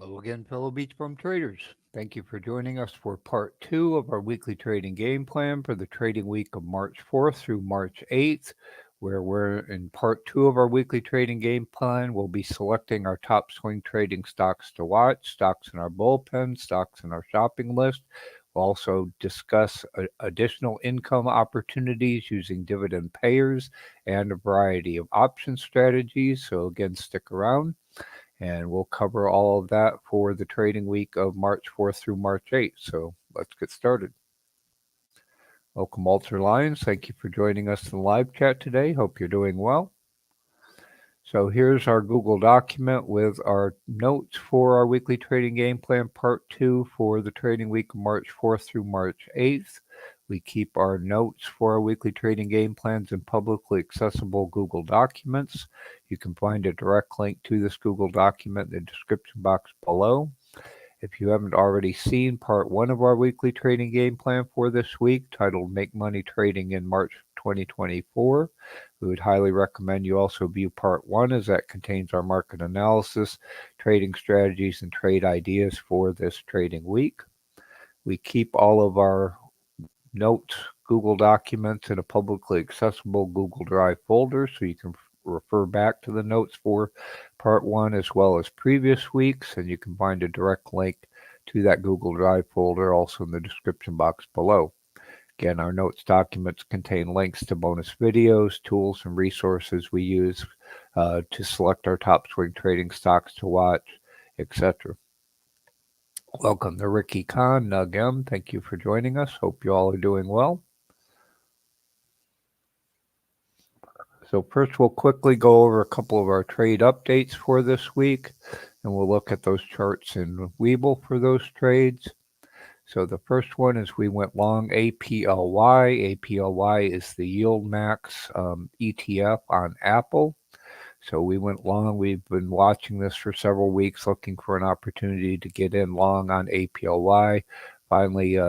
Hello again, fellow BeachBum traders. Thank you for joining us for part 2 of our weekly trading game plan for the trading week of March 4th through March 8th, where we're in part 2 of our weekly trading game plan. We'll be selecting our top swing trading stocks to watch, stocks in our bullpen, stocks in our shopping list. We'll also discuss additional income opportunities using dividend payers and a variety of option strategies. So again, stick around. And we'll cover all of that for the trading week of March 4th through March 8th. So let's get started. Welcome, Walter Lyons. Thank you for joining us in the live chat today. Hope you're doing well. So here's our Google document with our notes for our weekly trading game plan, part 2 for the trading week of March 4th through March 8th. We keep our notes for our weekly trading game plans in publicly accessible Google documents. You can find a direct link to this Google document in the description box below. If you haven't already seen part 1 of our weekly trading game plan for this week, titled Make Money Trading in March 2024, we would highly recommend you also view part 1, as that contains our market analysis, trading strategies, and trade ideas for this trading week. We keep all of our notes, Google documents in a publicly accessible Google Drive folder, so you can refer back to the notes for part 1 as well as previous weeks, and you can find a direct link to that Google Drive folder also in the description box below. Again, our notes documents contain links to bonus videos, tools, and resources we use to select our top swing trading stocks to watch, etc. Welcome to Ricky Khan, Nug M. Thank you for joining us. Hope you all are doing well. So first, we'll quickly go over a couple of our trade updates for this week, and we'll look at those charts in Webull for those trades. So the first one is we went long APLY. APLY is the Yield Max ETF on Apple. So we went long. We've been watching this for several weeks, looking for an opportunity to get in long on APLY. Finally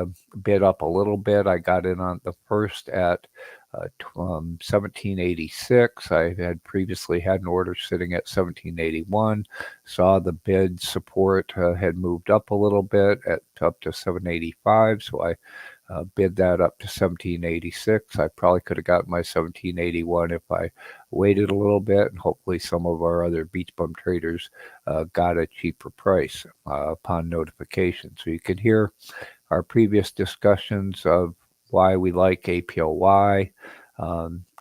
bid up a little bit. I got in on the first at 1786. I had previously had an order sitting at 1781. Saw the bid support had moved up a little bit up to 785. So I bid that up to 1786. I probably could have gotten my 1781 if I waited a little bit, and hopefully some of our other BeachBum traders got a cheaper price upon notification. So you can hear our previous discussions of why we like APLY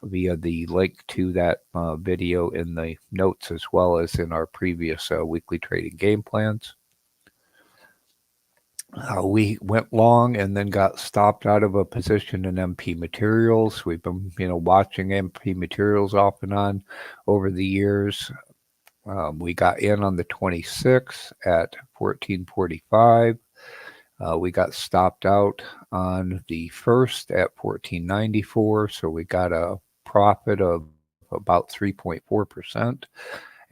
via the link to that video in the notes, as well as in our previous weekly trading game plans. We went long and then got stopped out of a position in MP Materials. We've been, watching MP Materials off and on over the years. We got in on the 26th at 1445. We got stopped out on the 1st at 1494. So we got a profit of about 3.4%.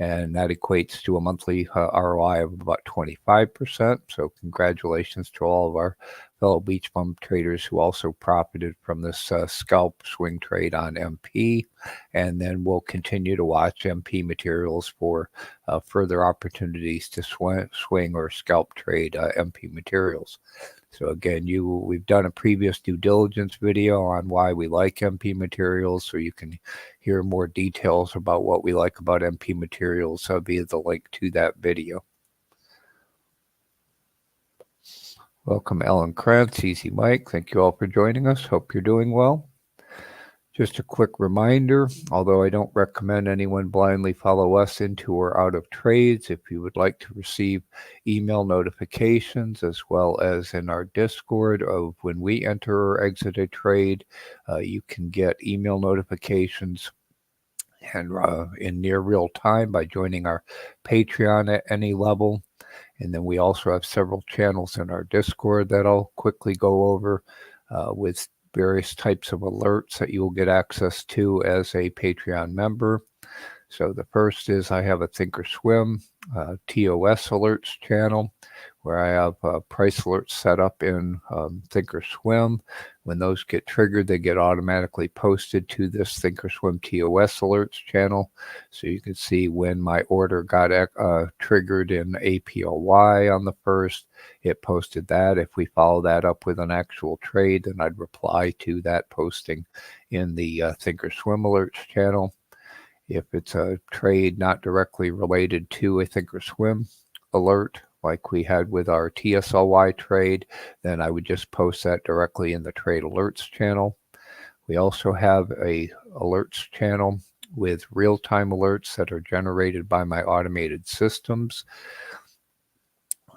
And that equates to a monthly ROI of about 25%. So congratulations to all of our fellow BeachBum traders who also profited from this scalp swing trade on MP. And then we'll continue to watch MP Materials for further opportunities to swing or scalp trade MP Materials. So again, we've done a previous due diligence video on why we like MP Materials, so you can hear more details about what we like about MP Materials via the link to that video. Welcome, Ellen Krantz, Easy Mike. Thank you all for joining us. Hope you're doing well. Just a quick reminder, although I don't recommend anyone blindly follow us into or out of trades, if you would like to receive email notifications as well as in our Discord of when we enter or exit a trade, you can get email notifications and in near real time by joining our Patreon at any level. And then we also have several channels in our Discord that I'll quickly go over with various types of alerts that you will get access to as a Patreon member. So the first is I have a Thinkorswim TOS alerts channel where I have price alerts set up in Thinkorswim. When those get triggered, they get automatically posted to this Thinkorswim TOS alerts channel. So you can see when my order got triggered in APLY on the 1st, it posted that. If we follow that up with an actual trade, then I'd reply to that posting in the Thinkorswim alerts channel. If it's a trade not directly related to a Thinkorswim alert, like we had with our TSLY trade, then I would just post that directly in the trade alerts channel. We also have a alerts channel with real-time alerts that are generated by my automated systems.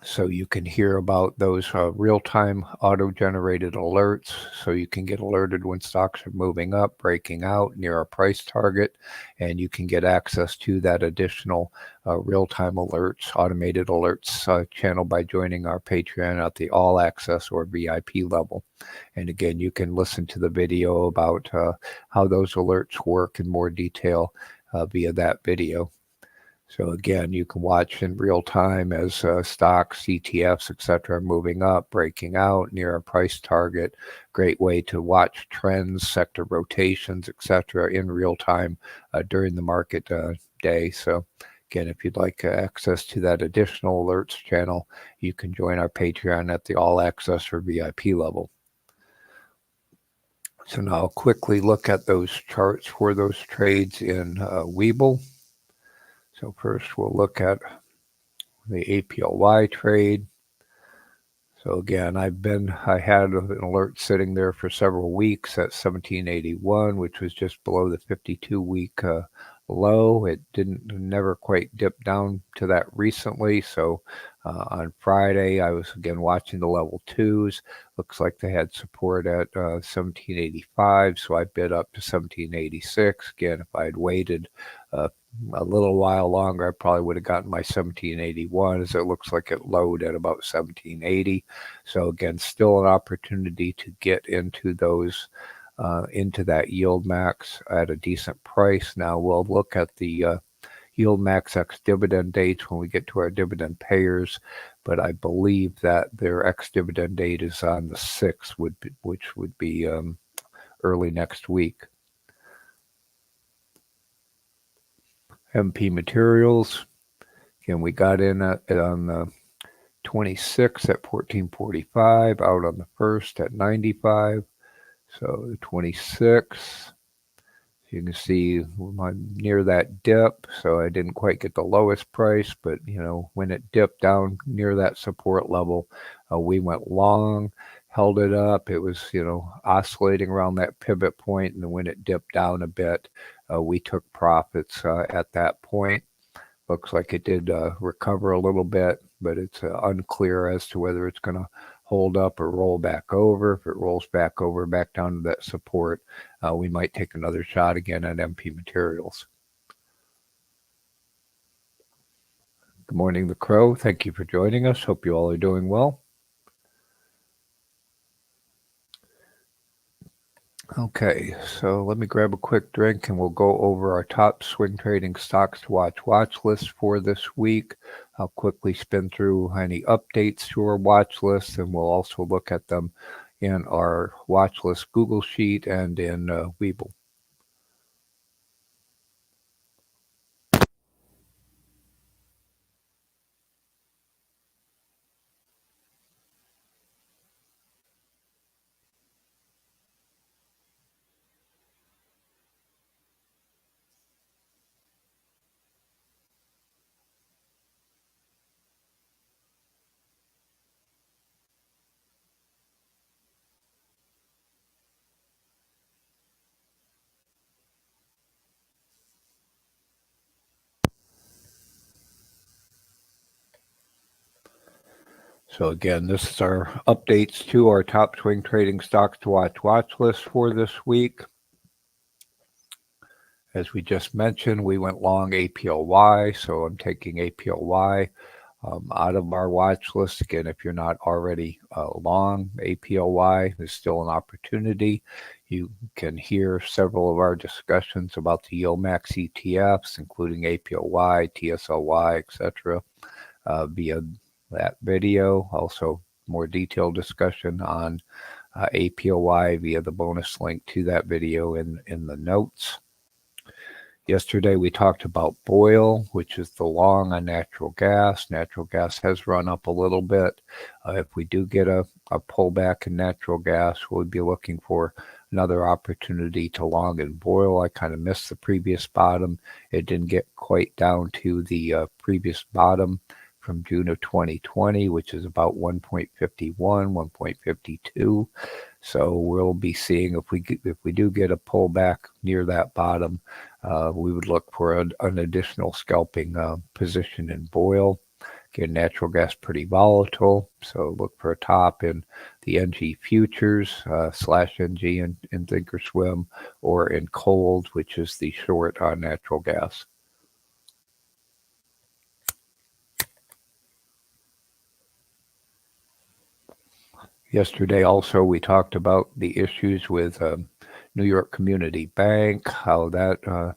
So you can hear about those real-time auto-generated alerts, so you can get alerted when stocks are moving up, breaking out near a price target, and you can get access to that additional real-time alerts, automated alerts channel by joining our Patreon at the All Access or VIP level. And again, you can listen to the video about how those alerts work in more detail via that video. So again, you can watch in real time as stocks, ETFs, etc. are moving up, breaking out near a price target. Great way to watch trends, sector rotations, etc. in real time during the market day. So again, if you'd like access to that additional alerts channel, you can join our Patreon at the All Access or VIP level. So now I'll quickly look at those charts for those trades in Webull. So first we'll look at the APLY trade. So again, I had an alert sitting there for several weeks at 1781, which was just below the 52-week low. It never quite dipped down to that recently. So on Friday, I was again watching the level 2s. Looks like they had support at 1785, so I bid up to 1786. Again, if I had waited a little while longer, I probably would have gotten my 1781, as it looks like it lowered at about 1780. So again, still an opportunity to get into those into that yield max at a decent price. Now we'll look at the yield max ex-dividend dates when we get to our dividend payers, but I believe that their ex-dividend date is on the 6th, which would be early next week. MP Materials, again, we got in on the 26th at 1445, out on the 1st at 95. So the 26th, you can see I'm near that dip, so I didn't quite get the lowest price, but when it dipped down near that support level, we went long, held it up. It was oscillating around that pivot point, and then when it dipped down a bit, we took profits at that point. Looks like it did recover a little bit, but it's unclear as to whether it's going to hold up or roll back over. If it rolls back over, back down to that support, we might take another shot again at MP Materials. Good morning, The Crow. Thank you for joining us. Hope you all are doing well. Okay, so let me grab a quick drink and we'll go over our top swing trading stocks to watch list for this week. I'll quickly spin through any updates to our watch list, and we'll also look at them in our watch list Google Sheet and in Webull. So again, this is our updates to our top swing trading stocks to watch list for this week. As we just mentioned, we went long APLY, so I'm taking APLY out of our watch list. Again, if you're not already long APLY, there's still an opportunity. You can hear several of our discussions about the yield max ETFs, including APLY, TSLY, etc., via that video. Also, more detailed discussion on APLY via the bonus link to that video in the notes. Yesterday we talked about BOIL, which is the long on natural gas. Natural gas has run up a little bit. If we do get a pullback in natural gas, we'll be looking for another opportunity to long in BOIL. I kind of missed the previous bottom. It didn't get quite down to the previous bottom from June of 2020, which is about 1.51, 1.52. So we'll be seeing if we do get a pullback near that bottom, we would look for an additional scalping position in BOIL. Again, natural gas pretty volatile, so look for a top in the NG futures /NG in Thinkorswim, or in cold, which is the short on natural gas. Yesterday also we talked about the issues with New York Community Bank, how that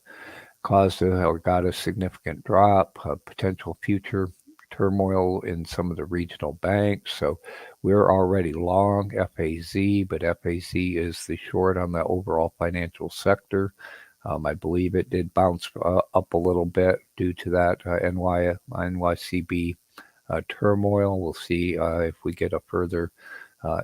caused or got a significant drop, potential future turmoil in some of the regional banks. So we're already long FAZ, but FAZ is the short on the overall financial sector. I believe it did bounce up a little bit due to that NYCB turmoil. We'll see if we get a further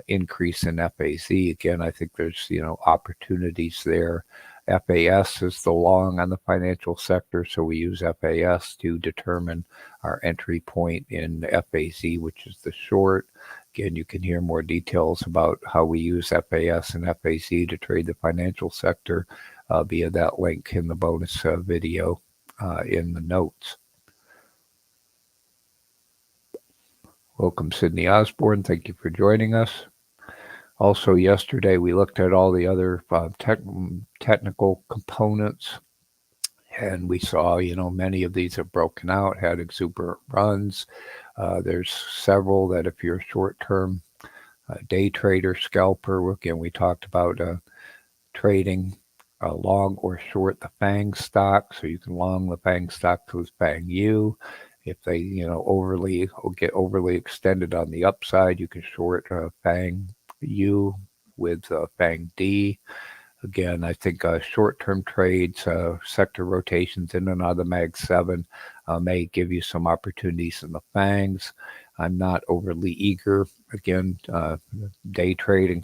increase in FAZ. Again, I think there's opportunities there. FAS is the long on the financial sector, so we use FAS to determine our entry point in FAZ, which is the short. Again, you can hear more details about how we use FAS and FAZ to trade the financial sector via that link in the bonus video in the notes. Welcome, Sydney Osborne. Thank you for joining us. Also, yesterday we looked at all the other technical components, and we saw, many of these have broken out, had exuberant runs. There's several that if you're a short-term day trader, scalper, again, we talked about trading long or short the FANG stock, so you can long the FANG stock to FANG U. If they, get overly extended on the upside, you can short FANG U with FANG D. Again, I think short-term trades, sector rotations in and out of the Mag 7 may give you some opportunities in the FANGs. I'm not overly eager. Again, day trading,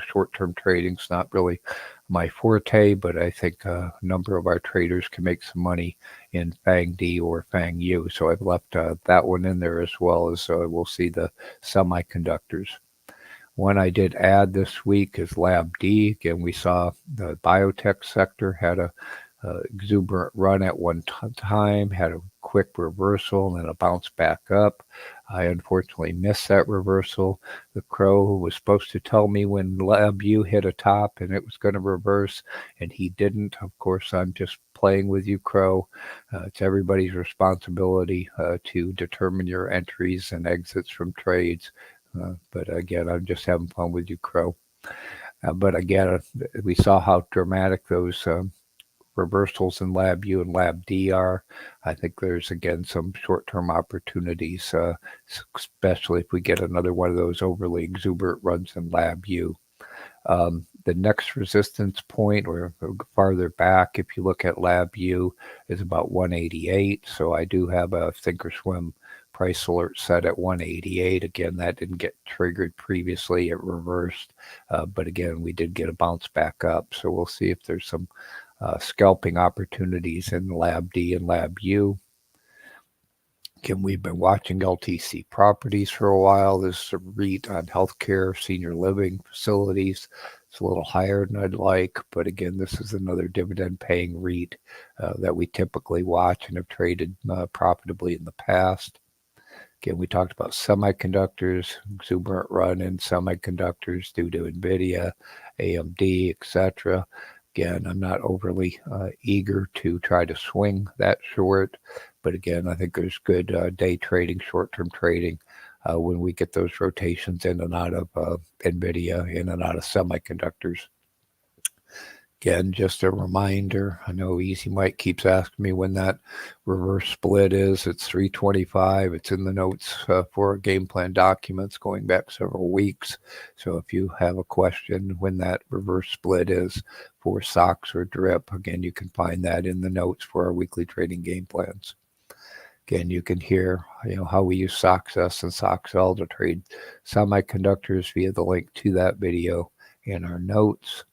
short-term trading is not really my forte, but I think a number of our traders can make some money in FANG D or FANG U. So I've left that one in there, as well as we'll see the semiconductors. One I did add this week is LABD. Again, we saw the biotech sector had a exuberant run at one time, had a quick reversal and then a bounce back up. I unfortunately missed that reversal. The crow who was supposed to tell me when LabU hit a top and it was going to reverse, and he didn't. Of course, I'm just playing with you, crow. It's everybody's responsibility to determine your entries and exits from trades. But again, I'm just having fun with you, crow. But again, we saw how dramatic those reversals in LabU and LabD are. I think there's, again, some short-term opportunities, especially if we get another one of those overly exuberant runs in LabU. The next resistance point, or farther back, if you look at LabU, is about 188. So I do have a Thinkorswim price alert set at 188. Again, that didn't get triggered previously. It reversed. But again, we did get a bounce back up. So we'll see if there's some scalping opportunities in LabD and LabU. Again, we've been watching LTC properties for a while. This is a REIT on healthcare, senior living facilities. It's a little higher than I'd like, but again, this is another dividend-paying REIT that we typically watch and have traded profitably in the past. Again, we talked about semiconductors, exuberant run in semiconductors due to NVIDIA, AMD, etc. Again, I'm not overly eager to try to swing that short, but again, I think there's good day trading, short-term trading when we get those rotations in and out of NVIDIA, in and out of semiconductors. Again, just a reminder, I know Easy Mike keeps asking me when that reverse split is. It's 325. It's in the notes for our game plan documents going back several weeks. So if you have a question when that reverse split is for SOX or DRIP, again, you can find that in the notes for our weekly trading game plans. Again, you can hear how we use SOXS and SOXL to trade semiconductors via the link to that video in our notes.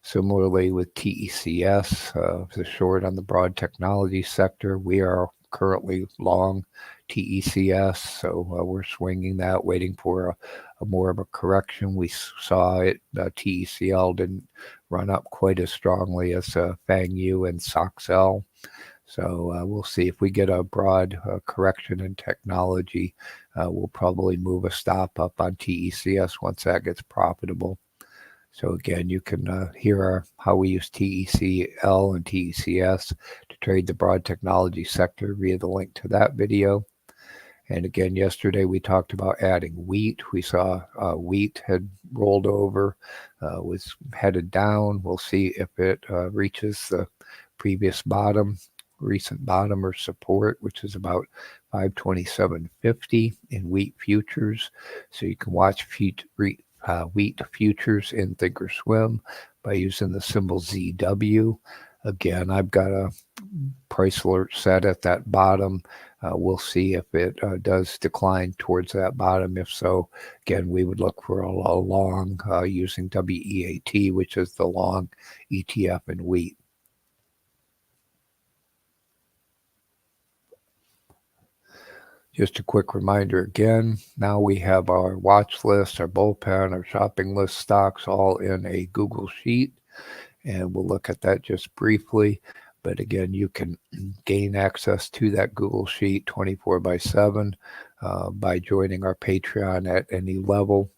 Similarly with TECS, the short on the broad technology sector, we are currently long TECS, so we're swinging that, waiting for a more of a correction. We saw it, TECL didn't run up quite as strongly as FANGU and SOXL. So we'll see if we get a broad correction in technology. We'll probably move a stop up on TECS once that gets profitable. So again, you can hear how we use TECL and TECS to trade the broad technology sector via the link to that video. And again, yesterday we talked about adding wheat. We saw wheat had rolled over, was headed down. We'll see if it reaches the previous recent bottom or support, which is about 527.50 in wheat futures. So you can watch wheat futures in Thinkorswim by using the symbol ZW. Again, I've got a price alert set at that bottom. We'll see if it does decline towards that bottom. If so, again, we would look for a long using WEAT, which is the long ETF in wheat. Just a quick reminder again, now we have our watch list, our bullpen, our shopping list stocks all in a Google Sheet, and we'll look at that just briefly. But again, you can gain access to that Google Sheet 24/7 by joining our Patreon at any level.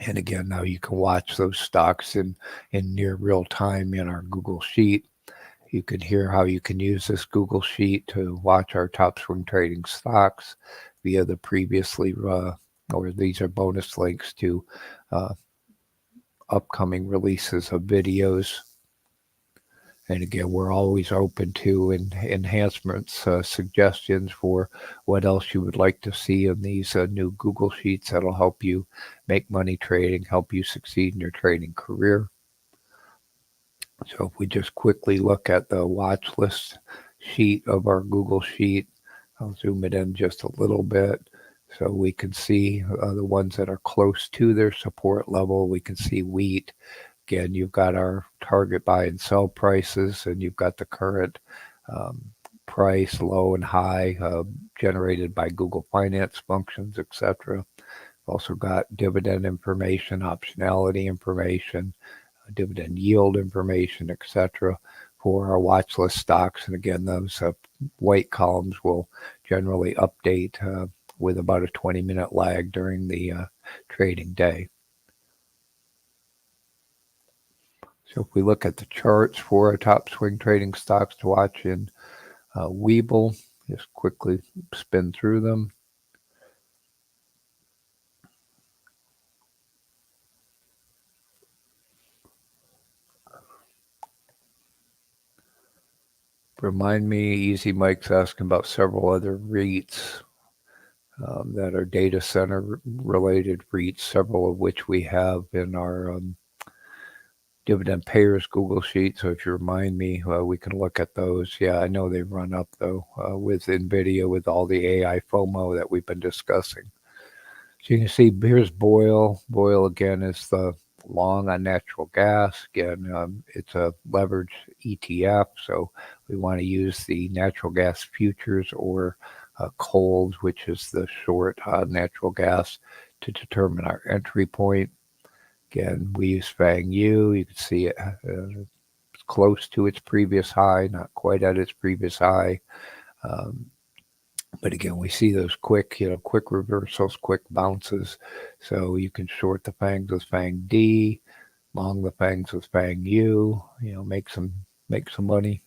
And again, now you can watch those stocks in near real time in our Google Sheet. You can hear how you can use this Google Sheet to watch our top swing trading stocks via the previously, or these are bonus links to upcoming releases of videos. And again, we're always open to enhancements, suggestions for what else you would like to see in these new Google Sheets that'll help you make money trading, help you succeed in your trading career. So if we just quickly look at the watch list sheet of our Google Sheet, I'll zoom it in just a little bit so we can see the ones that are close to their support level. We can see wheat. Again, you've got our target buy and sell prices, and you've got the current price, low and high, generated by Google Finance functions, etc. Also got dividend information, optionality information, dividend yield information, etc. for our watch list stocks. And again, those white columns will generally update with about a 20-minute lag during the trading day. So if we look at the charts for our top swing trading stocks to watch in Webull, just quickly spin through them. Remind me, Easy Mike's asking about several other REITs that are data center related REITs, several of which we have in our dividend payers Google Sheet. So if you remind me, we can look at those. Yeah, I know they've run up though with NVIDIA, with all the AI FOMO that we've been discussing. So you can see here's Boyle. Boyle again is the long on natural gas. Again, it's a leveraged ETF, so we want to use the natural gas futures or cold, which is the short natural gas, to determine our entry point. Again, we use FANGU. You can see it close to its previous high, not quite at its previous high. But again, we see those quick reversals, quick bounces. So you can short the FANGs with FANGD, long the FANGs with FANGU, make some money.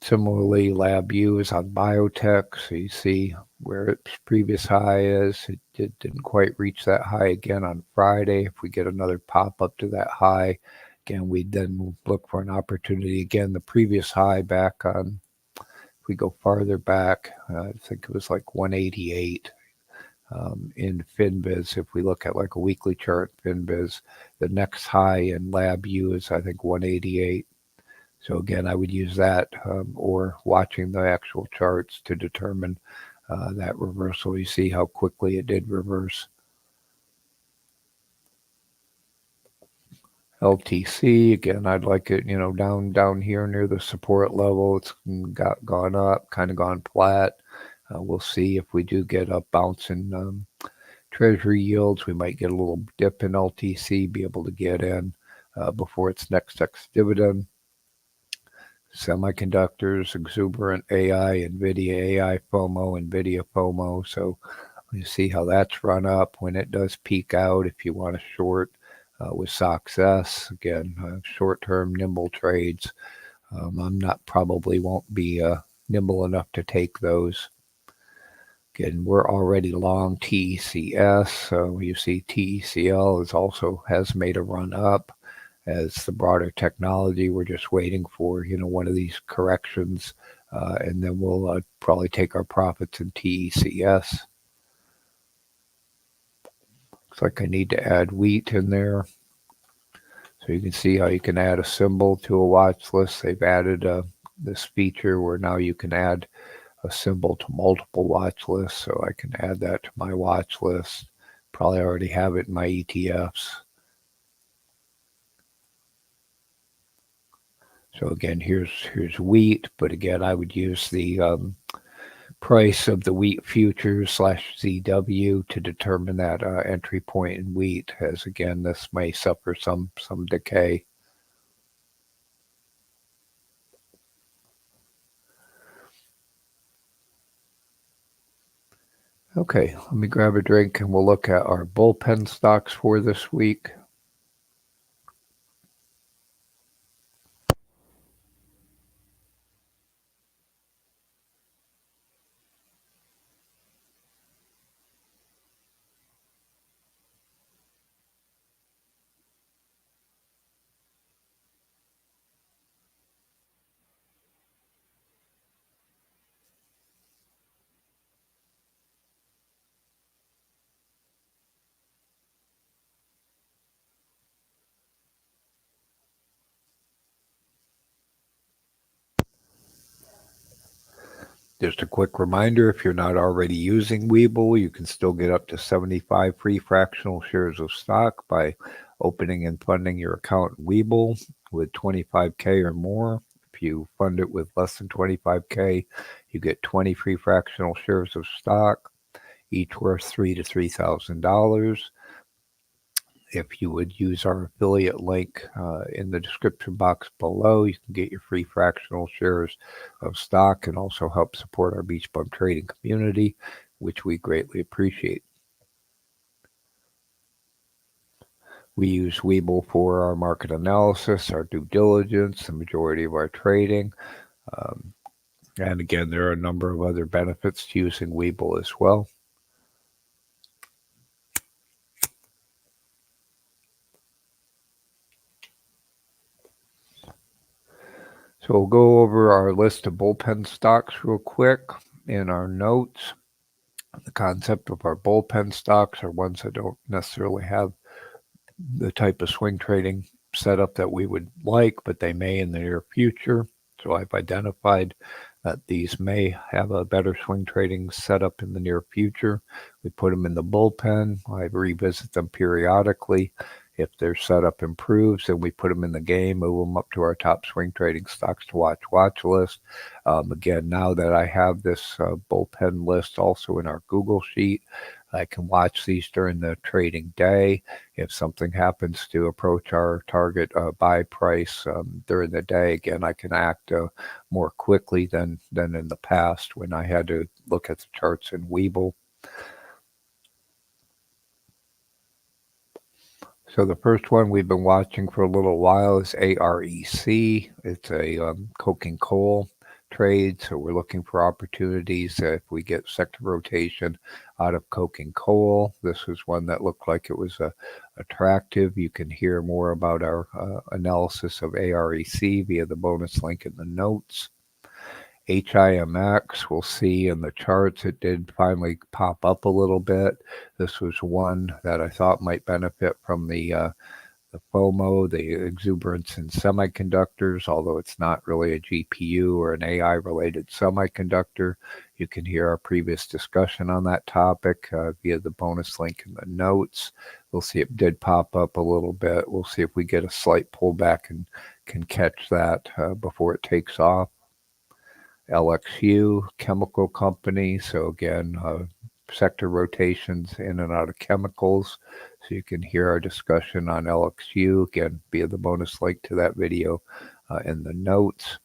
Similarly, LabU is on biotech. So you see where its previous high is. It didn't quite reach that high again on Friday. If we get another pop up to that high, again, we'd then look for an opportunity. Again, the previous high back on, if we go farther back, I think it was like 188 in FinBiz. If we look at like a weekly chart FinBiz, the next high in LabU is I think 188. So again, I would use that or watching the actual charts to determine that reversal. You see how quickly it did reverse. LTC, again, I'd like it, down here near the support level. It's gone up, kind of gone flat. We'll see if we do get up bouncing treasury yields. We might get a little dip in LTC, be able to get in before its next dividend. Semiconductors, exuberant AI, NVIDIA AI FOMO, NVIDIA FOMO. So you see how that's run up when it does peak out. If you want to short with success, again, short-term nimble trades. I'm probably won't be nimble enough to take those. Again, we're already long TECS, so you see TECL has made a run up as the broader technology. We're just waiting for one of these corrections, and then we'll probably take our profits in TECS. Looks like I need to add wheat in there. So you can see how you can add a symbol to a watch list. They've added this feature where now you can add a symbol to multiple watch lists. So I can add that to my watch list. Probably already have it in my ETFs. So again, here's wheat, but again, I would use the price of the wheat futures /ZW to determine that entry point in wheat, as again, this may suffer some decay. Okay, let me grab a drink and we'll look at our bullpen stocks for this week. Just a quick reminder, if you're not already using Webull, you can still get up to 75 free fractional shares of stock by opening and funding your account in Webull with 25K or more. If you fund it with less than 25K, you get 20 free fractional shares of stock, each worth $3,000 to $3,000. If you would use our affiliate link in the description box below, you can get your free fractional shares of stock and also help support our BeachBum trading community, which we greatly appreciate. We use Webull for our market analysis, our due diligence, the majority of our trading. And again, there are a number of other benefits to using Webull as well. So we'll go over our list of bullpen stocks real quick in our notes. The concept of our bullpen stocks are ones that don't necessarily have the type of swing trading setup that we would like, but they may in the near future. So I've identified that these may have a better swing trading setup in the near future. We put them in the bullpen. I revisit them periodically. If their setup improves, then we put them in the game, move them up to our top swing trading stocks to watch list. Again, now that I have this bullpen list also in our Google Sheet, I can watch these during the trading day. If something happens to approach our target buy price during the day, again, I can act more quickly than in the past when I had to look at the charts in Webull. So the first one we've been watching for a little while is AREC. It's a coking coal trade. So we're looking for opportunities. If we get sector rotation out of coke and coal, this was one that looked like it was attractive. You can hear more about our analysis of AREC via the bonus link in the notes. HIMX, we'll see in the charts, it did finally pop up a little bit. This was one that I thought might benefit from the FOMO, the exuberance in semiconductors, although it's not really a GPU or an AI-related semiconductor. You can hear our previous discussion on that topic via the bonus link in the notes. We'll see it did pop up a little bit. We'll see if we get a slight pullback and can catch that before it takes off. LXU, chemical company. So again, sector rotations in and out of chemicals. So you can hear our discussion on LXU, again, via the bonus link to that video in the notes.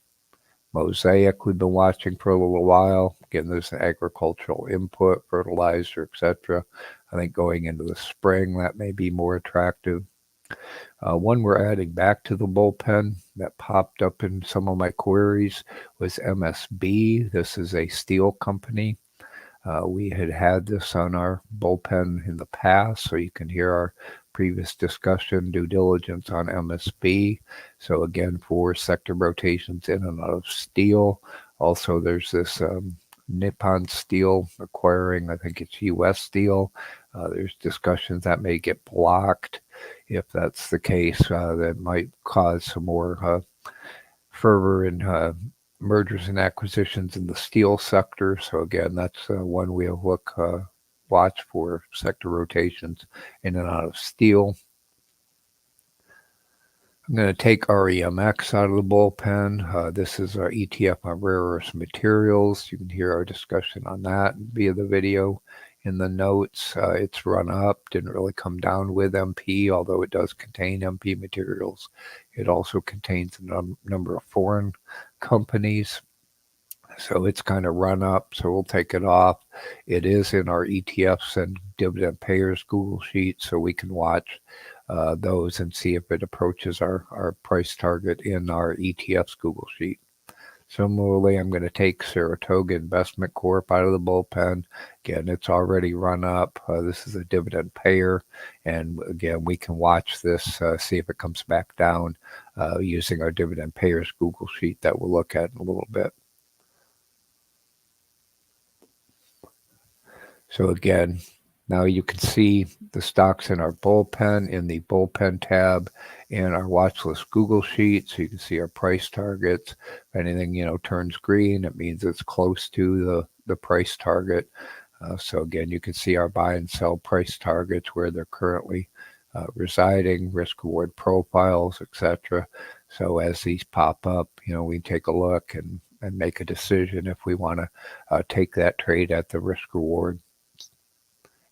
Mosaic, we've been watching for a little while. Again, there's an agricultural input, fertilizer, etc. I think going into the spring, that may be more attractive. One we're adding back to the bullpen that popped up in some of my queries was MSB. This is a steel company. We had this on our bullpen in the past, so you can hear our previous discussion, due diligence on MSB. So again, for sector rotations in and out of steel. Also, there's this Nippon Steel acquiring, I think it's U.S. Steel. There's discussions that may get blocked. If that's the case, that might cause some more fervor in mergers and acquisitions in the steel sector. So again, that's one we'll watch for sector rotations in and out of steel. I'm going to take REMX out of the bullpen. This is our ETF on rare earth materials. You can hear our discussion on that via the video in the notes. It's run up, didn't really come down with MP, although it does contain MP materials. It also contains a number of foreign companies. So it's kind of run up, so we'll take it off. It is in our ETFs and dividend payers Google Sheet, so we can watch those and see if it approaches our price target in our ETFs Google Sheet. Similarly, I'm going to take Saratoga Investment Corp out of the bullpen. Again, it's already run up. This is a dividend payer. And again, we can watch this, see if it comes back down using our dividend payers Google Sheet that we'll look at in a little bit. So again, now you can see the stocks in our bullpen in the bullpen tab and our watch list Google Sheet. So you can see our price targets. If anything, turns green, it means it's close to the price target. So again, you can see our buy and sell price targets where they're currently residing, risk reward profiles, etc. So as these pop up, we take a look and make a decision if we want to take that trade at the risk reward.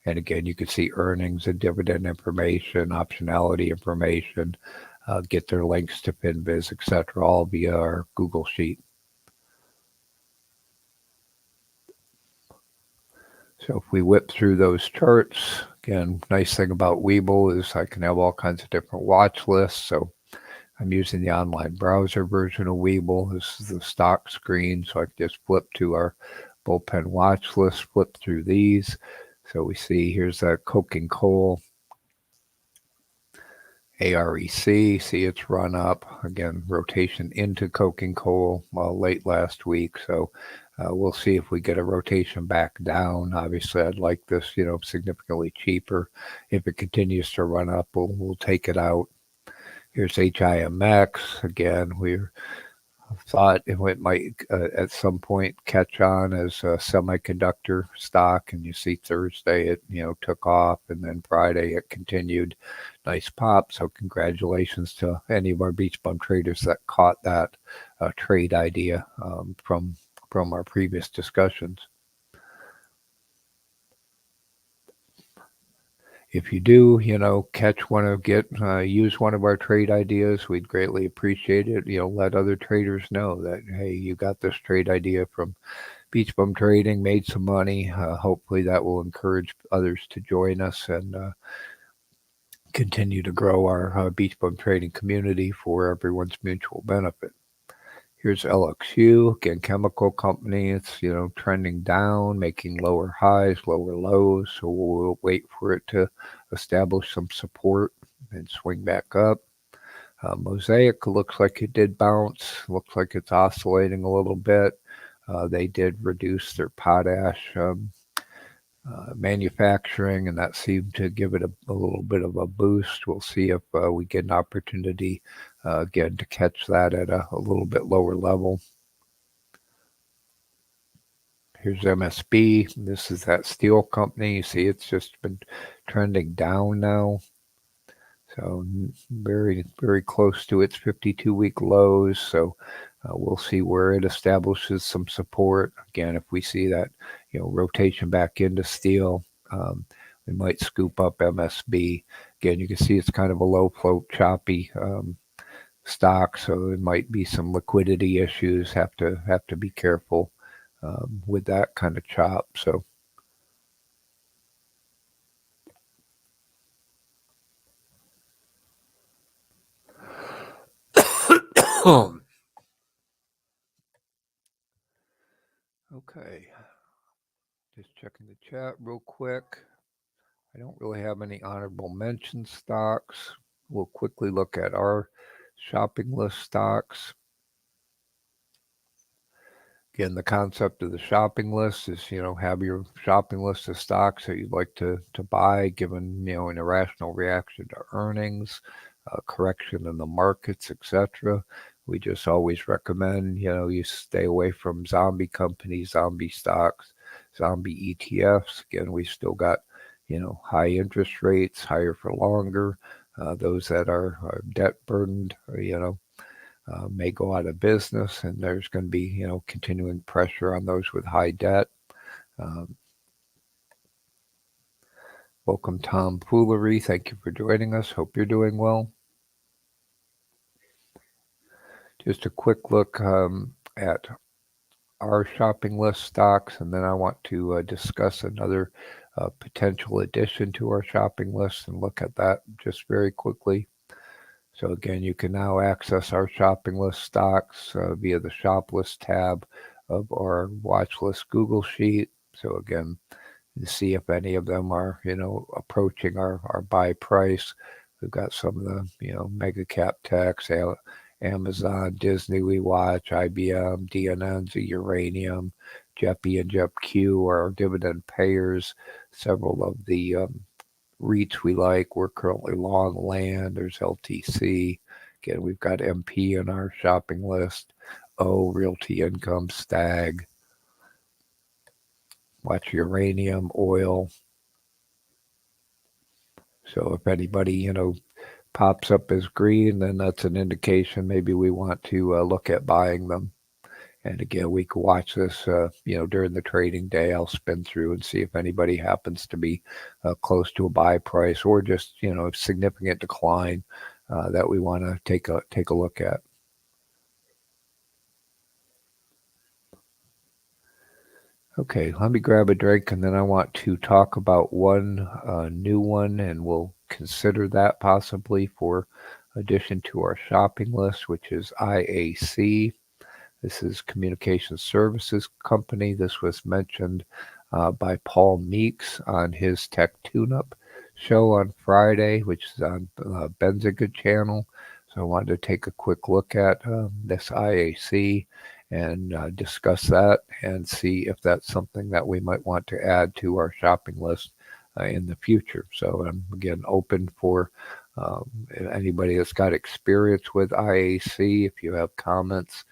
And again, you can see earnings and dividend information, optionality information, get their links to FinViz, etc., all via our Google Sheet. So if we whip through those charts, again, nice thing about Webull is I can have all kinds of different watch lists. So I'm using the online browser version of Webull. This is the stock screen, so I can just flip to our bullpen watch list, flip through these. So we see here's that coke and coal, AREC, see it's run up, again, rotation into coke and coal late last week. So we'll see if we get a rotation back down. Obviously, I'd like this, significantly cheaper. If it continues to run up, we'll take it out. Here's HIMX. Again, we're thought it might at some point catch on as a semiconductor stock, and you see Thursday it took off, and then Friday it continued. Nice pop. So congratulations to any of our BeachBum traders that caught that trade idea from our previous discussions. If you do, use one of our trade ideas, we'd greatly appreciate it. Let other traders know that, hey, you got this trade idea from BeachBum Trading, made some money. Hopefully that will encourage others to join us and continue to grow our BeachBum Trading community for everyone's mutual benefit. Here's LXU, again, chemical company. It's, trending down, making lower highs, lower lows. So we'll wait for it to establish some support and swing back up. Mosaic looks like it did bounce. Looks like it's oscillating a little bit. They did reduce their potash manufacturing, and that seemed to give it a little bit of a boost. We'll see if we get an opportunity again to catch that at a little bit lower level. Here's MSB. This is that steel company. You see it's just been trending down now. So very, very close to its 52-week lows. So we'll see where it establishes some support. Again, if we see that, rotation back into steel, we might scoop up MSB. Again, you can see it's kind of a low float, choppy stock. So there might be some liquidity issues. Have to be careful with that kind of chop. So. Okay, just checking the chat real quick. I don't really have any honorable mention stocks. We'll quickly look at our shopping list stocks. Again, the concept of the shopping list is, have your shopping list of stocks that you'd like to buy given, an irrational reaction to earnings, correction in the markets, etc. We just always recommend, you stay away from zombie companies, zombie stocks, zombie ETFs. Again, we still got, high interest rates, higher for longer. Those that are debt burdened, may go out of business, and there's going to be, continuing pressure on those with high debt. Welcome, Tom Foolery. Thank you for joining us. Hope you're doing well. Just a quick look at our shopping list stocks, and then I want to discuss another potential addition to our shopping list and look at that just very quickly. So again, you can now access our shopping list stocks via the shop list tab of our watch list Google sheet. So again, to see if any of them are, approaching our buy price. We've got some of the, mega cap techs, Amazon, Disney we watch, IBM, DNN's Uranium, JEPI and JEPQ are our dividend payers. Several of the REITs we like. We're currently long land. There's LTC. Again, we've got MP in our shopping list. Realty Income, Stag. Watch uranium, oil. So if anybody, pops up as green, then that's an indication maybe we want to look at buying them. And again, we can watch this, during the trading day. I'll spin through and see if anybody happens to be close to a buy price or just, a significant decline that we want to take a look at. Okay, let me grab a drink, and then I want to talk about one new one, and we'll consider that possibly for addition to our shopping list, which is IAC. This is Communication Services Company. This was mentioned by Paul Meeks on his Tech Tune-Up show on Friday, which is on Benziga channel. So I wanted to take a quick look at this IAC and discuss that and see if that's something that we might want to add to our shopping list in the future. So I'm, again, open for anybody that's got experience with IAC. If you have comments,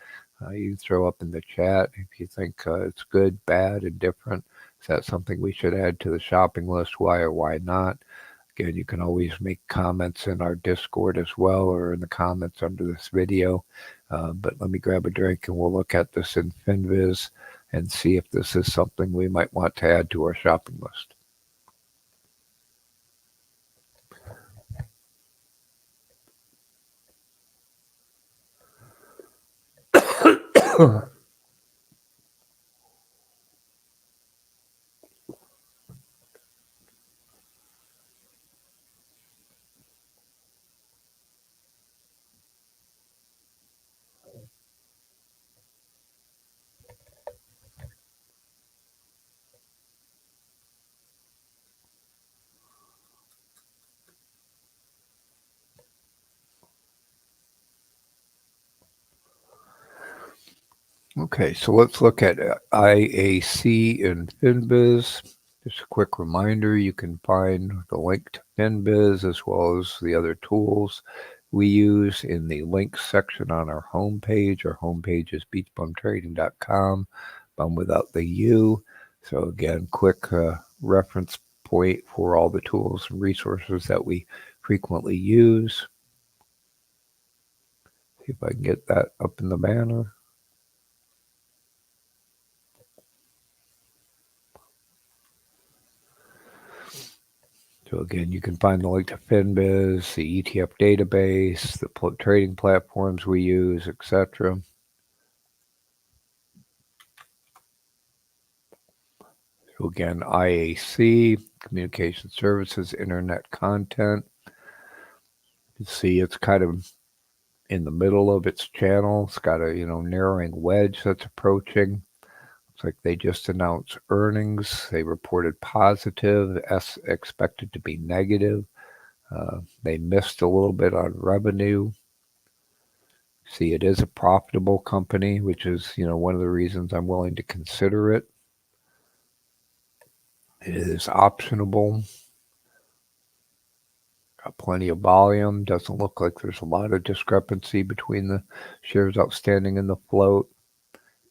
you can throw up in the chat if you think it's good, bad, and different. Is that something we should add to the shopping list? Why or why not? Again, you can always make comments in our Discord as well, or in the comments under this video. But let me grab a drink and we'll look at this in FinViz and see if this is something we might want to add to our shopping list. Okay, so let's look at IAC and FinBiz. Just a quick reminder, you can find the link to FinBiz as well as the other tools we use in the links section on our homepage. Our homepage is beachbumtrading.com, bum without the U. So again, quick reference point for all the tools and resources that we frequently use. See if I can get that up in the banner. So again, you can find the link to FinBiz, the ETF database, the trading platforms we use, etc. So again, IAC, Communication Services, Internet Content. You see it's kind of in the middle of its channel. It's got a narrowing wedge that's approaching. Looks like they just announced earnings. They reported positive, expected to be negative. They missed a little bit on revenue. See, it is a profitable company, which is, one of the reasons I'm willing to consider it. It is optionable. Got plenty of volume. Doesn't look like there's a lot of discrepancy between the shares outstanding and the float.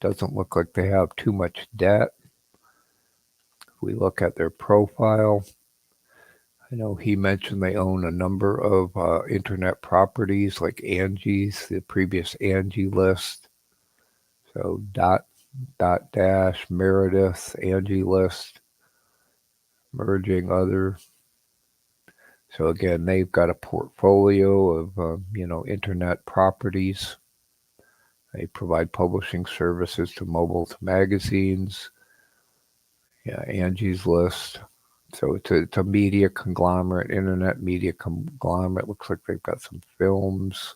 Doesn't look like they have too much debt. If we look at their profile, I know he mentioned they own a number of internet properties like Angie's, the previous Angie list. So Dash, Meredith, Angie list, merging other. So again, they've got a portfolio of internet properties. They provide publishing services to mobile to magazines. Yeah, Angie's list. So it's a media conglomerate, internet media conglomerate. Looks like they've got some films,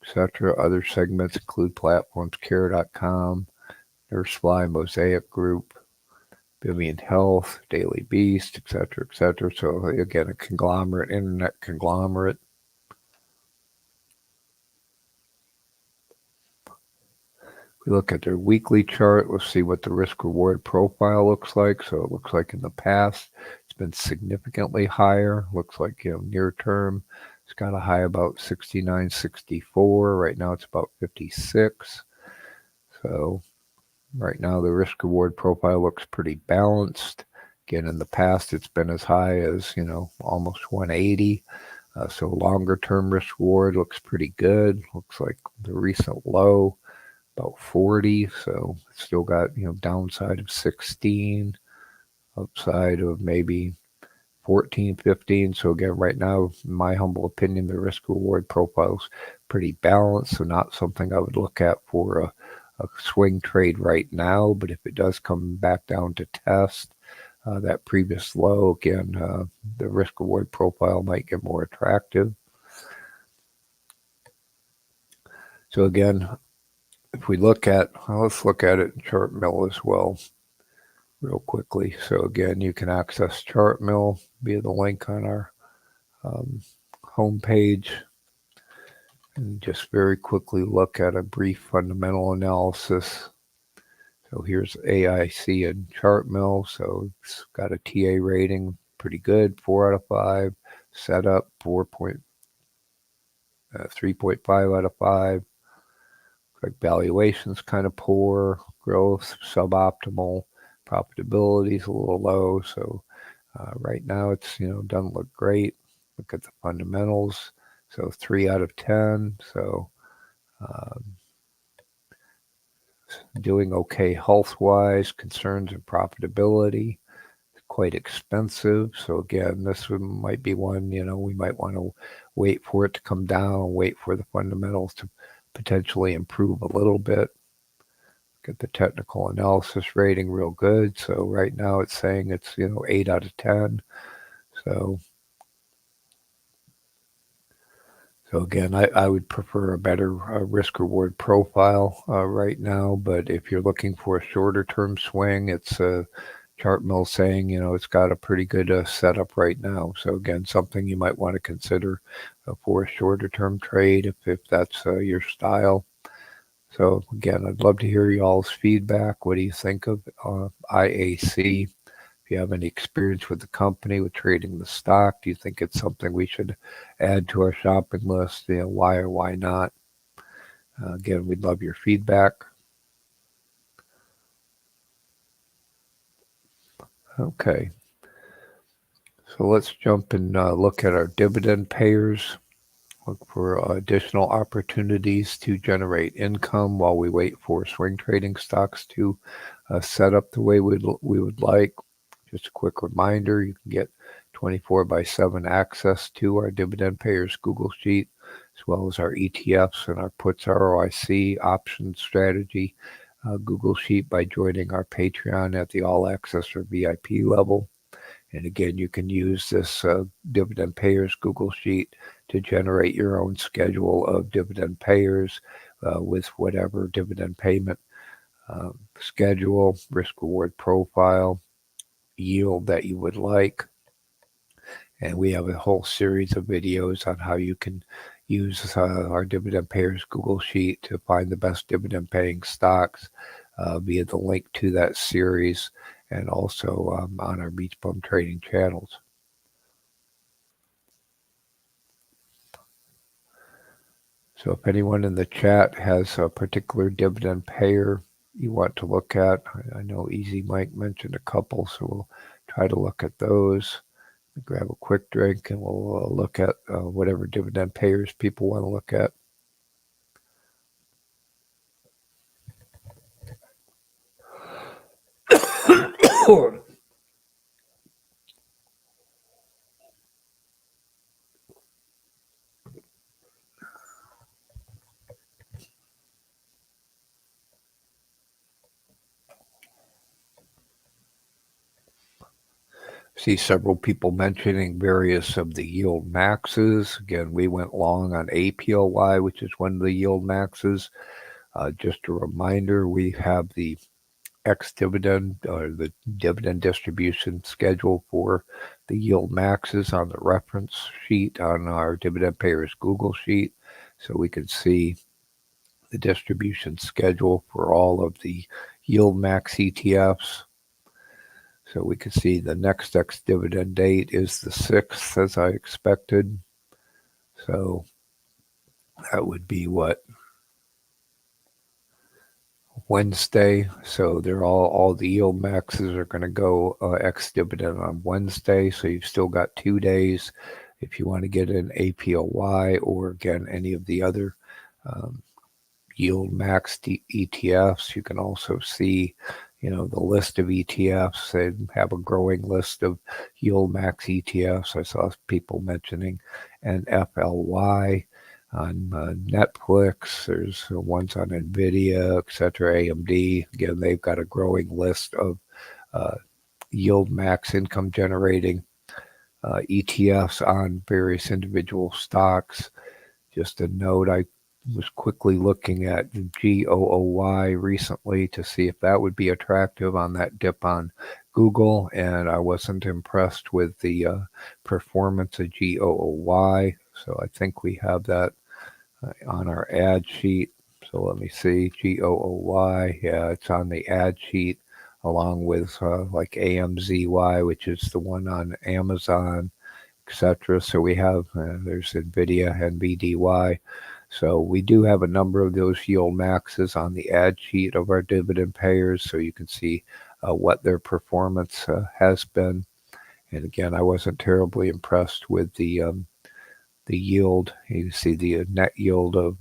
etc. Other segments include platforms Care.com, NurseFly, Mosaic Group, Vivian Health, Daily Beast, etc., etc. So again, a conglomerate, internet conglomerate. We look at their weekly chart. Let's see what the risk-reward profile looks like. So it looks like in the past, it's been significantly higher. Looks like, near term, it's got a high about 69.64. Right now, it's about 56. So right now, the risk-reward profile looks pretty balanced. Again, in the past, it's been as high as, almost 180. So longer-term risk-reward looks pretty good. Looks like the recent low, about 40, so it's still got downside of 16, upside of maybe 14, 15. So again, right now, in my humble opinion, the risk reward profile is pretty balanced, so not something I would look at for a swing trade right now. But if it does come back down to test that previous low, again, the risk reward profile might get more attractive. So again, if we look at, let's look at it in ChartMill as well, real quickly. So again, you can access ChartMill via the link on our homepage, and just very quickly look at a brief fundamental analysis. So here's AIC and ChartMill. So it's got a TA rating, pretty good, 4 out of 5. Setup, 3.5 out of 5. Like valuation's kind of poor, growth suboptimal, profitability is a little low. So right now it's doesn't look great. Look at the fundamentals. So 3 out of 10. So doing okay health-wise. Concerns and profitability. Quite expensive. So again, this might be one we might want to wait for it to come down, wait for the fundamentals to potentially improve a little bit. Get the technical analysis rating real good. So right now it's saying it's 8 out of 10. So again, I would prefer a better risk reward profile right now. But if you're looking for a shorter term swing, it's ChartMill saying it's got a pretty good setup right now. So again, something you might want to consider for a shorter term trade if that's your style. So again, I'd love to hear y'all's feedback. What do you think of IAC? If you have any experience with the company, with trading the stock, do you think it's something we should add to our shopping list? Why or why not? Again, we'd love your feedback. Okay. So let's jump and look at our dividend payers. Look for additional opportunities to generate income while we wait for swing trading stocks to set up the way we would like. Just a quick reminder, you can get 24/7 access to our dividend payers Google Sheet, as well as our ETFs and our puts ROIC option strategy Google Sheet by joining our Patreon at the All Access or VIP level. And again, you can use this dividend payers Google Sheet to generate your own schedule of dividend payers with whatever dividend payment schedule, risk reward profile, yield that you would like. And we have a whole series of videos on how you can use our dividend payers Google Sheet to find the best dividend paying stocks via the link to that series, and also on our BeachBum trading channels. So if anyone in the chat has a particular dividend payer you want to look at, I know Easy Mike mentioned a couple, so we'll try to look at those. Grab a quick drink and we'll look at whatever dividend payers people want to look at. See several people mentioning various of the yield maxes. Again, we went long on APLY, which is one of the yield maxes. Just a reminder, we have the ex-dividend or the dividend distribution schedule for the yield maxes on the reference sheet on our dividend payers Google Sheet. So we can see the distribution schedule for all of the yield max ETFs. So we can see the next ex-dividend date is the 6th, as I expected. So that would be what? Wednesday. So they're all the yield maxes are going to go ex-dividend on Wednesday. So you've still got 2 days if you want to get an APLY or again any of the other yield max ETFs. You can also see the list of ETFs. They have a growing list of yield max ETFs. I saw people mentioning an FLY on Netflix. There's ones on NVIDIA, etc., AMD. Again, they've got a growing list of yield max income generating ETFs on various individual stocks. Just a note, I was quickly looking at GOOY recently to see if that would be attractive on that dip on Google, and I wasn't impressed with the performance of GOOY. So I think we have that on our ad sheet. So let me see, GOOY, yeah, it's on the ad sheet along with like AMZY, which is the one on Amazon, etc. So we have, there's NVIDIA, NVDY. So we do have a number of those yield maxes on the ad sheet of our dividend payers, so you can see what their performance has been. And again, I wasn't terribly impressed with the yield. You see the net yield of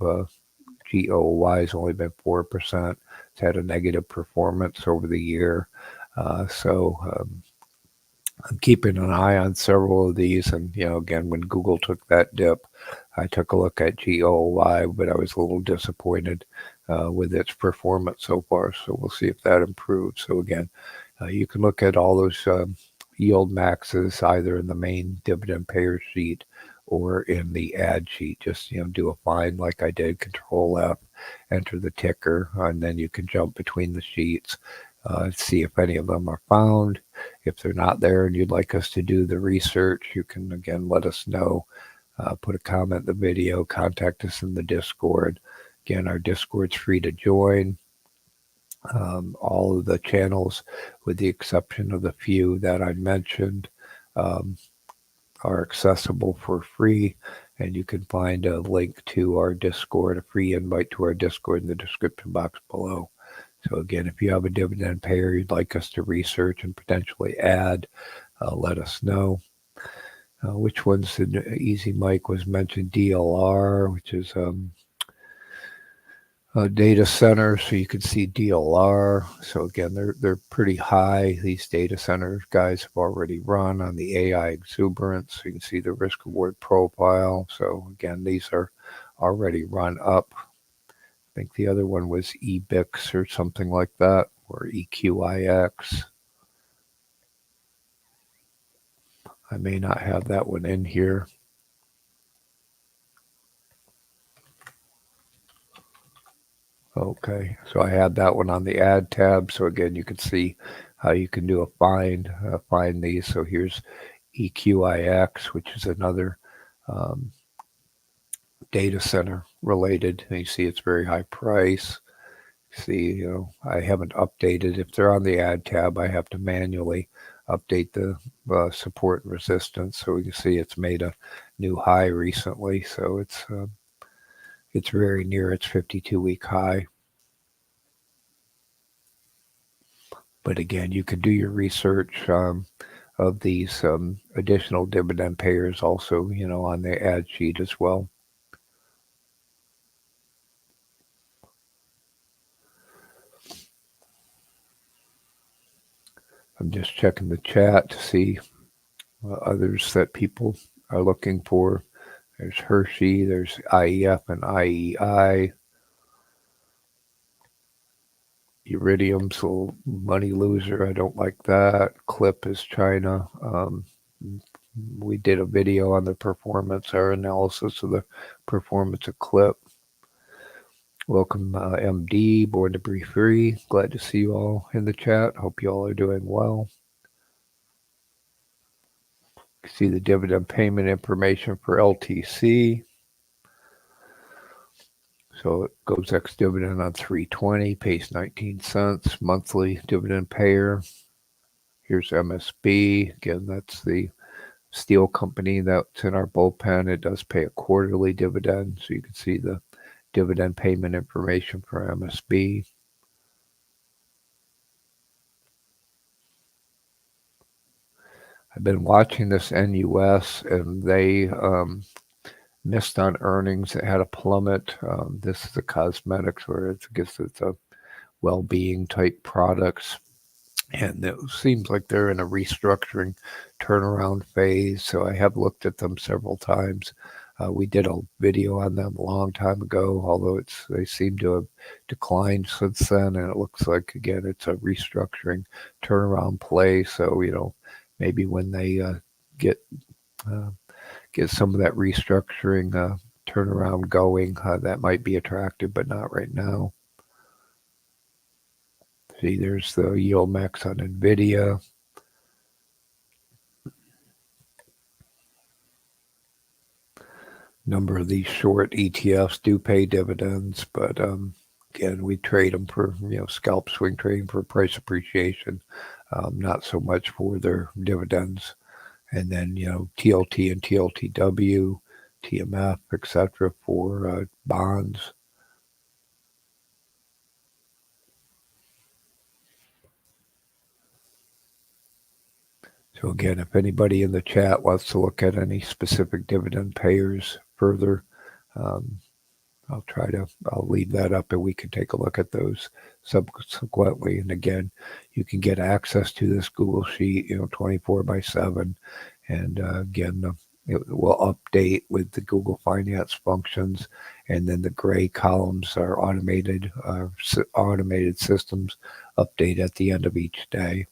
GOY has only been 4%. It's had a negative performance over the year. So I'm keeping an eye on several of these. And, again, when Google took that dip, I took a look at GOY, but I was a little disappointed with its performance so far. So we'll see if that improves. So again, you can look at all those yield maxes either in the main dividend payer sheet or in the ad sheet. Just, do a find like I did, Control F, enter the ticker, and then you can jump between the sheets, see if any of them are found. If they're not there and you'd like us to do the research, you can, again, let us know. Put a comment in the video, contact us in the Discord, Again, our Discord's free to join. All of the channels, with the exception of the few that I mentioned, are accessible for free, and you can find a link to our Discord, a free invite to our Discord in the description box below. So again, if you have a dividend payer you'd like us to research and potentially add, let us know. Which one's Easy Mike was mentioned, DLR, which is data center, so you can see DLR. So again, they're pretty high. These data center guys have already run on the AI exuberance. So you can see the risk reward profile. So again, these are already run up. I think the other one was EBIX or something like that, or EQIX. I may not have that one in here. Okay, so I had that one on the add tab. So again, you can see how you can do a find these. So here's EQIX, which is another data center related. And you see it's very high price. See, I haven't updated. If they're on the add tab, I have to manually update the support and resistance. So we can see it's made a new high recently. So it's very near its 52-week high. But again, you could do your research of these additional dividend payers also, on the ad sheet as well. I'm just checking the chat to see others that people are looking for. There's Hershey, there's IEF and IEI. Iridium's a little money loser. I don't like that. Clip is China. We did a video on the performance, our analysis of the performance of Clip. Welcome, MD, Born to Be Free. Glad to see you all in the chat. Hope you all are doing well. You can see the dividend payment information for LTC. So it goes ex-dividend on 320, pays 19 cents, monthly dividend payer. Here's MSB. Again, that's the steel company that's in our bullpen. It does pay a quarterly dividend, so you can see the dividend payment information for MSB. I've been watching this NUS, and they missed on earnings. It had a plummet. This is the cosmetics, where I guess it's a well-being type products. And it seems like they're in a restructuring turnaround phase. So I have looked at them several times. We did a video on them a long time ago, although they seem to have declined since then. And it looks like, again, it's a restructuring turnaround play. So, maybe when they get some of that restructuring turnaround going, that might be attractive, but not right now. See, there's the yield max on NVIDIA. Number of these short ETFs do pay dividends, but again, we trade them for, scalp swing trading for price appreciation, not so much for their dividends. And then, TLT and TLTW, TMF, etc. for bonds. So again, if anybody in the chat wants to look at any specific dividend payers further, I'll leave that up and we can take a look at those subsequently. And again, you can get access to this Google Sheet, 24/7. And again, it will update with the Google Finance functions. And then the gray columns are automated systems update at the end of each day.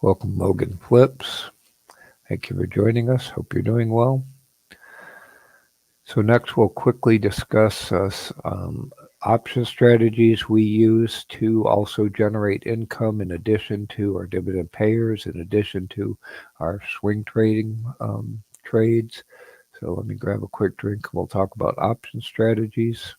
Welcome, Logan Flips. Thank you for joining us. Hope you're doing well. So next, we'll quickly discuss option strategies we use to also generate income in addition to our dividend payers, in addition to our swing trading trades. So let me grab a quick drink and we'll talk about option strategies.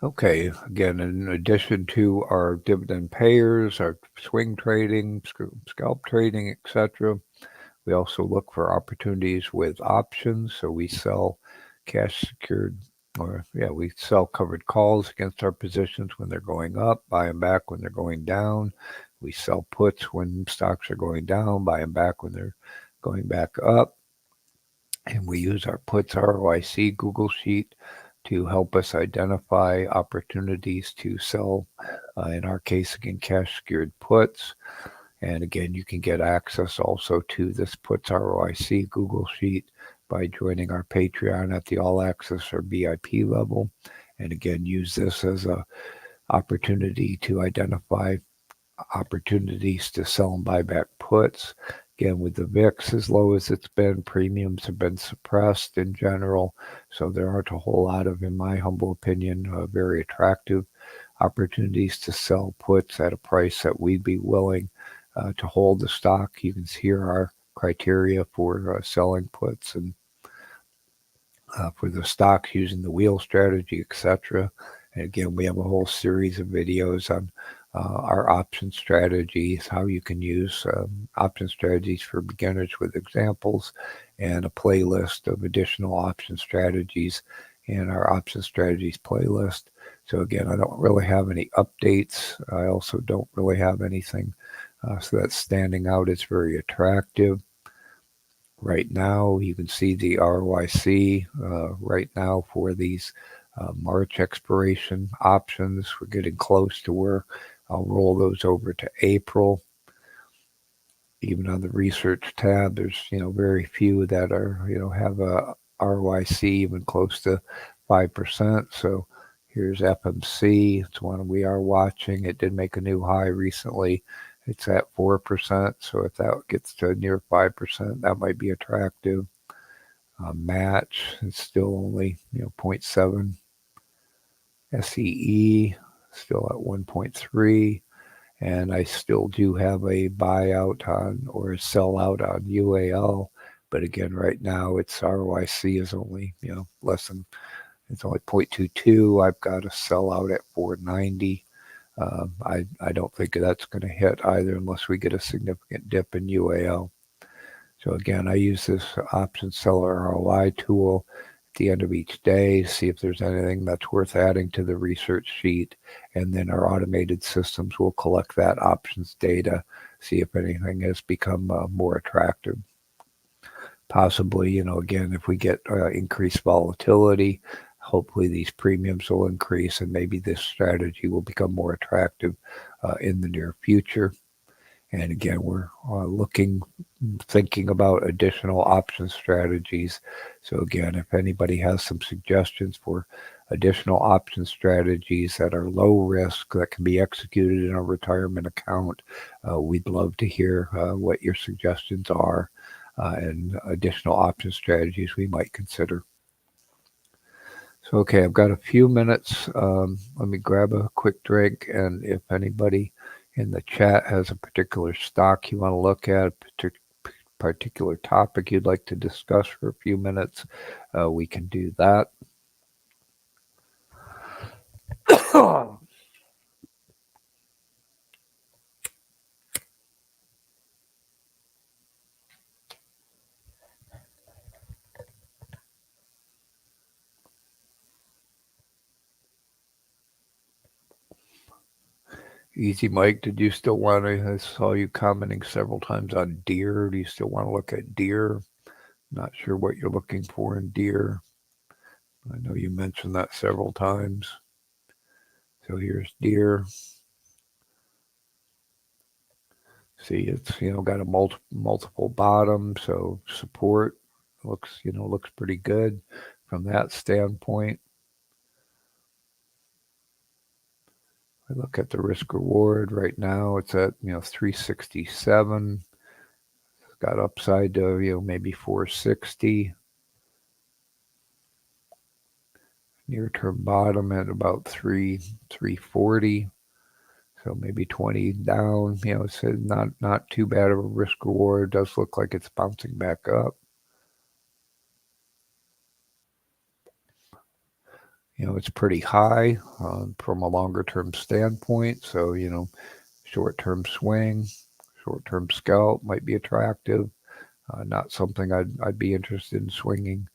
Okay, again, in addition to our dividend payers, our swing trading, scalp trading, etc., we also look for opportunities with options. So we sell cash secured, we sell covered calls against our positions when they're going up, buy them back when they're going down. We sell puts when stocks are going down, buy them back when they're going back up. And we use our puts ROIC Google Sheet to help us identify opportunities to sell, in our case, again, cash secured puts. And again, you can get access also to this puts ROIC Google Sheet by joining our Patreon at the All Access or VIP level. And again, use this as a opportunity to identify opportunities to sell and buy back puts. Again, with the VIX as low as it's been, premiums have been suppressed in general. So there aren't a whole lot of, in my humble opinion, very attractive opportunities to sell puts at a price that we'd be willing to hold the stock. You can see here our criteria for selling puts and for the stocks using the wheel strategy, etc. And again, we have a whole series of videos on our option strategies, how you can use option strategies for beginners with examples, and a playlist of additional option strategies in our option strategies playlist. So again, I don't really have any updates. I also don't really have anything so that's standing out as very attractive. Right now, you can see the ROIC right now for these March expiration options. We're getting close to where I'll roll those over to April. Even on the research tab, there's very few that are have a ROIC even close to 5%. So here's FMC. It's one we are watching. It did make a new high recently. It's at 4%. So if that gets to near 5%, that might be attractive. Match is still only 0.7. SEE still at 1.3. And I still do have a buyout on or a sellout on UAL. But again, right now its ROIC is only, less than, it's only 0.22. I've got a sellout at 490. I don't think that's going to hit either unless we get a significant dip in UAL. So again, I use this option seller ROI tool at the end of each day, see if there's anything that's worth adding to the research sheet, and then our automated systems will collect that options data, see if anything has become more attractive. Possibly, again, if we get increased volatility, hopefully these premiums will increase and maybe this strategy will become more attractive in the near future. And again, we're thinking about additional option strategies. So again, if anybody has some suggestions for additional option strategies that are low risk that can be executed in a retirement account, we'd love to hear what your suggestions are and additional option strategies we might consider. So, okay, I've got a few minutes. Let me grab a quick drink, and if anybody in the chat has a particular stock you want to look at, a particular topic you'd like to discuss for a few minutes, we can do that. Easy Mike, did you still want to, I saw you commenting several times on deer. Do you still want to look at deer? Not sure what you're looking for in deer. I know you mentioned that several times. So here's deer. See, it's got a multiple bottom, so support looks pretty good from that standpoint. I look at the risk reward right now. It's at 367. It's got upside to maybe 460. Near term bottom at about 340. So maybe 20 down. It's not too bad of a risk reward. It does look like it's bouncing back up. It's pretty high from a longer term standpoint. So, short term swing, short term scalp might be attractive. Not something I'd be interested in swinging,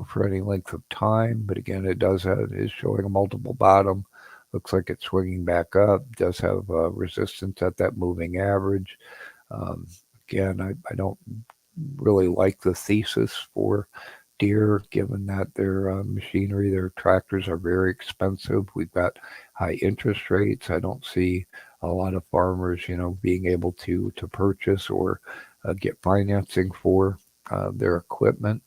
for any length of time. But again, it is showing a multiple bottom. Looks like it's swinging back up. Does have resistance at that moving average. Again, I don't really like the thesis for deer, given that their machinery, their tractors are very expensive. We've got high interest rates. I don't see a lot of farmers, being able to purchase or get financing for their equipment.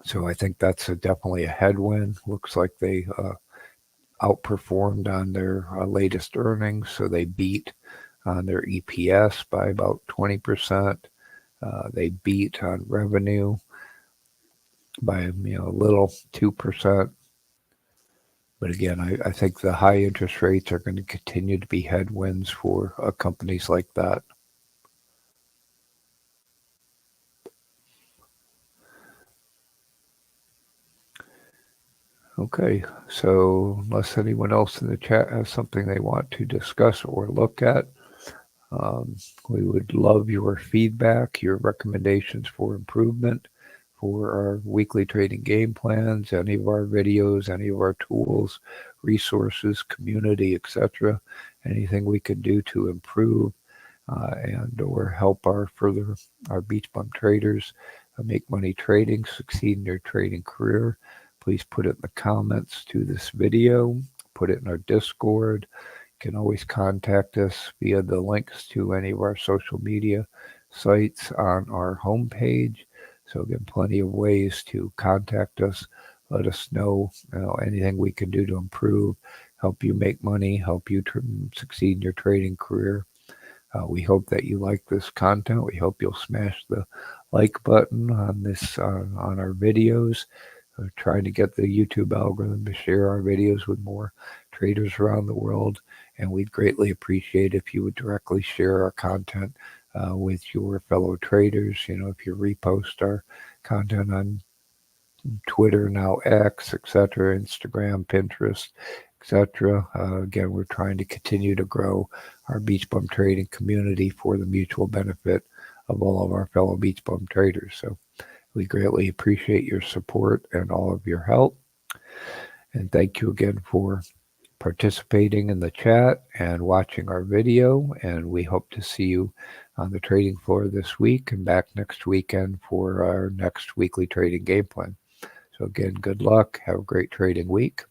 So I think that's definitely a headwind. Looks like they outperformed on their latest earnings, so they beat on their EPS by about 20%. They beat on revenue by a little 2%. But again, I think the high interest rates are going to continue to be headwinds for companies like that. Okay, so unless anyone else in the chat has something they want to discuss or look at, we would love your feedback, your recommendations for improvement for our weekly trading game plans, any of our videos, any of our tools, resources, community, etc. Anything we could do to improve and or help our BeachBum traders make money trading, succeed in their trading career. Please put it in the comments to this video, put it in our Discord. You can always contact us via the links to any of our social media sites on our homepage. So again, plenty of ways to contact us. Let us know, anything we can do to improve, help you make money, help you succeed in your trading career. We hope that you like this content. We hope you'll smash the like button on on our videos. Trying to get the YouTube algorithm to share our videos with more traders around the world. And we'd greatly appreciate if you would directly share our content with your fellow traders. If you repost our content on Twitter, now X, etc., Instagram, Pinterest, etc. Again, we're trying to continue to grow our BeachBum trading community for the mutual benefit of all of our fellow BeachBum traders. So we greatly appreciate your support and all of your help. And thank you again for participating in the chat and watching our video. And we hope to see you on the trading floor this week and back next weekend for our next weekly trading game plan. So again, good luck. Have a great trading week.